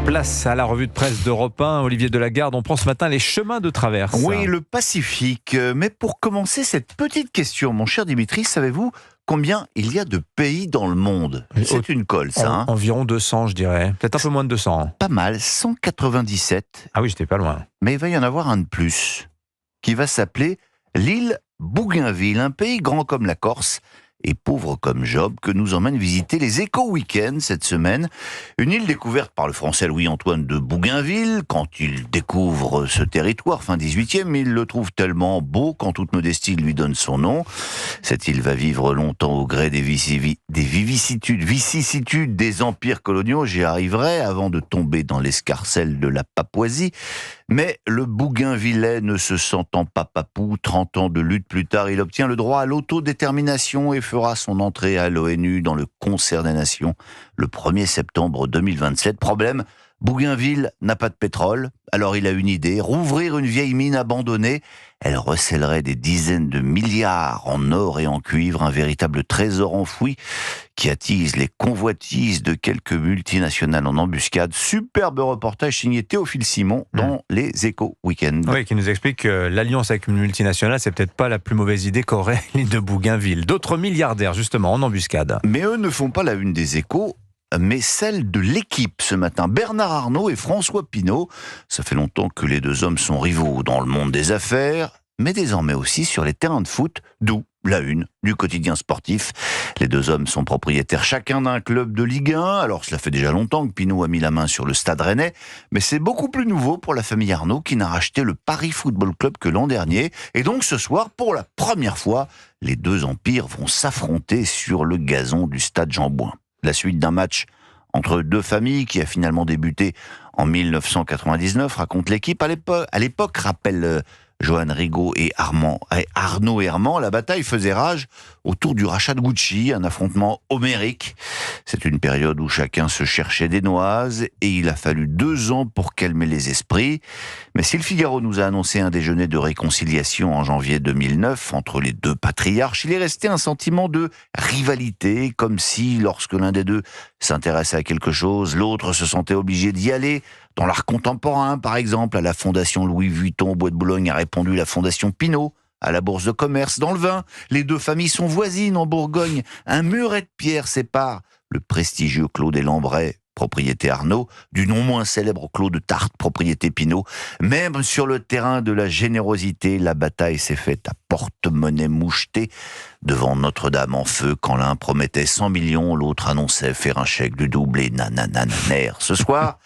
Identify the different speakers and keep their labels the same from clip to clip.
Speaker 1: Place à la revue de presse d'Europe 1. Olivier Delagarde, on prend ce matin les chemins de traverse.
Speaker 2: Oui, le Pacifique. Mais pour commencer cette petite question, mon cher Dimitri, savez-vous combien il y a de pays dans le monde? C'est une colle, ça. Hein,
Speaker 1: environ 200, je dirais. Peut-être un peu moins de 200.
Speaker 2: pas mal, 197.
Speaker 1: Ah oui, j'étais pas loin.
Speaker 2: Mais il va y en avoir un de plus, qui va s'appeler l'île Bougainville, un pays grand comme la Corse et pauvre comme Job, que nous emmène visiter les éco-week-ends cette semaine. Une île découverte par le français Louis-Antoine de Bougainville. Quand il découvre ce territoire, fin 18e, il le trouve tellement beau qu'en toute modestie il lui donne son nom. Cette île va vivre longtemps au gré des vicissitudes des empires coloniaux. J'y arriverai avant de tomber dans l'escarcelle de la Papouasie. Mais le Bougainvillais ne se sentant pas papou, 30 ans de lutte plus tard, il obtient le droit à l'autodétermination et fera son entrée à l'ONU dans le concert des nations le 1er septembre 2027. Problème, Bougainville n'a pas de pétrole, alors il a une idée, rouvrir une vieille mine abandonnée. Elle recèlerait des dizaines de milliards en or et en cuivre, un véritable trésor enfoui qui attise les convoitises de quelques multinationales en embuscade. Superbe reportage signé Théophile Simon dans les Éco-Weekends.
Speaker 1: Oui, qui nous explique que l'alliance avec une multinationale, c'est peut-être pas la plus mauvaise idée qu'aurait l'île de Bougainville. D'autres milliardaires, justement, en embuscade.
Speaker 2: Mais eux ne font pas la une des Échos, mais celle de l'équipe ce matin. Bernard Arnault et François Pinault. Ça fait longtemps que les deux hommes sont rivaux dans le monde des affaires, mais désormais aussi sur les terrains de foot, d'où la une du quotidien sportif. Les deux hommes sont propriétaires chacun d'un club de Ligue 1. Alors cela fait déjà longtemps que Pinault a mis la main sur le Stade Rennais, mais c'est beaucoup plus nouveau pour la famille Arnault qui n'a racheté le Paris Football Club que l'an dernier. Et donc ce soir, pour la première fois, les deux empires vont s'affronter sur le gazon du Stade Jean-Bouin. La suite d'un match entre deux familles qui a finalement débuté en 1999, raconte l'équipe. À l'époque, rappelle Johan Rigaud et Arnaud Herman, la bataille faisait rage autour du rachat de Gucci, un affrontement homérique. C'est une période où chacun se cherchait des noises et il a fallu 2 ans pour calmer les esprits. Mais si le Figaro nous a annoncé un déjeuner de réconciliation en janvier 2009 entre les deux patriarches, il est resté un sentiment de rivalité, comme si lorsque l'un des deux s'intéressait à quelque chose, l'autre se sentait obligé d'y aller. Dans l'art contemporain, par exemple, à la Fondation Louis Vuitton au Bois de Boulogne a répondu la Fondation Pinault. À la Bourse de Commerce, dans le vin, les deux familles sont voisines en Bourgogne. Un muret de pierre sépare le prestigieux Clos des Lambrais, propriété Arnaud, du non moins célèbre Clos de Tarte, propriété Pinault. Même sur le terrain de la générosité, la bataille s'est faite à porte-monnaie moucheté devant Notre-Dame en feu. Quand l'un promettait 100 millions, l'autre annonçait faire un chèque du double et nananananer. Ce soir,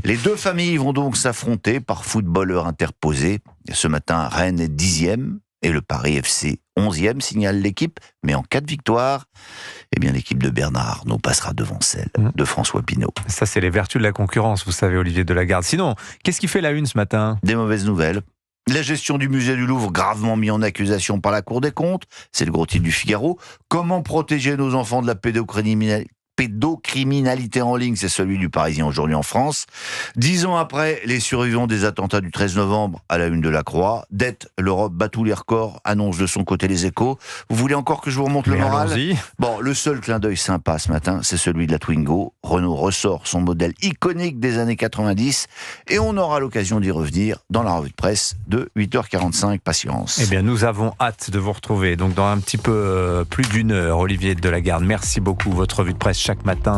Speaker 2: les deux familles vont donc s'affronter par footballeurs interposés. Ce matin, Rennes est 10e et le Paris FC 11e, signale l'équipe. Mais en cas de victoire, eh bien l'équipe de Bernard Arnault passera devant celle de François Pinault.
Speaker 1: Ça, c'est les vertus de la concurrence, vous savez, Olivier Delagarde. Sinon, qu'est-ce qui fait la une ce matin?
Speaker 2: Des mauvaises nouvelles. La gestion du musée du Louvre gravement mis en accusation par la Cour des comptes. C'est le gros titre du Figaro. Comment protéger nos enfants de la pédocriminalité en ligne, c'est celui du Parisien aujourd'hui en France. 10 ans après les survivants des attentats du 13 novembre à la une de la Croix, dette, l'Europe bat tous les records, annonce de son côté les Échos. Vous voulez encore que je vous remonte le moral? Bon, le seul clin d'œil sympa ce matin, c'est celui de la Twingo. Renault ressort son modèle iconique des années 90 et on aura l'occasion d'y revenir dans la revue de presse de 8h45. Patience.
Speaker 1: Eh bien, nous avons hâte de vous retrouver donc dans un petit peu plus d'1 heure. Olivier Delagarde, merci beaucoup. Votre revue de presse chaque matin